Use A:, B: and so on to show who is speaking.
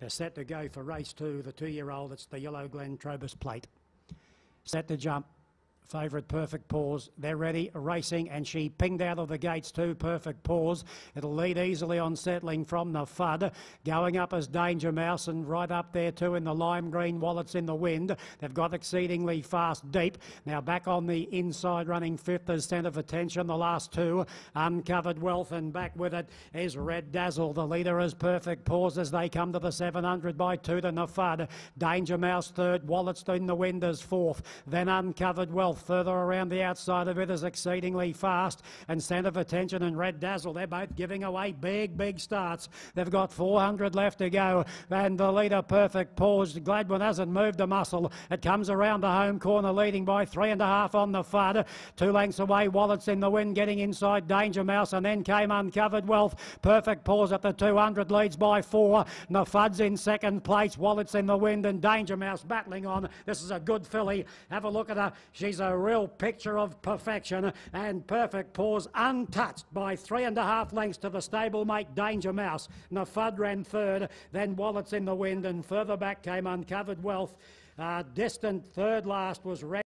A: They're set to go for race 2, the 2-year-old. It's the Yellow Glen Trobus Plate. Set to jump. Favourite Perfect Pause. They're ready, racing, and she pinged out of the gates too. Perfect Pause. It'll lead easily on settling from the FUD. Going up as Danger Mouse, and right up there too in the lime green Wallets in the Wind. They've got Exceedingly Fast deep. Now back on the inside, running fifth as Centre of Attention. The last two, Uncovered Wealth, and back with it is Red Dazzle. The leader is Perfect Pause as they come to the 700 by 2 to the FUD. Danger Mouse third, Wallets in the Wind is fourth. Then Uncovered Wealth. Further around the outside of it is Exceedingly Fast and Centre of Attention and Red Dazzle. They're both giving away big starts. They've got 400 left to go, and the leader Perfect Pause. Gladwin hasn't moved a muscle. It comes around the home corner, leading by 3.5 on the FUD. 2 lengths away, Wallets in the Wind getting inside Danger Mouse, and then came Uncovered Wealth. Perfect Pause at the 200 leads by 4. And the FUD's in second place. Wallets in the Wind and Danger Mouse battling on. This is a good filly. Have a look at her. She's a real picture of perfection, and Perfect Pause untouched by 3.5 lengths to the stablemate Danger Mouse. And the FUD ran third, then Wallets in the Wind, and further back came Uncovered Wealth. Distant third last was Red.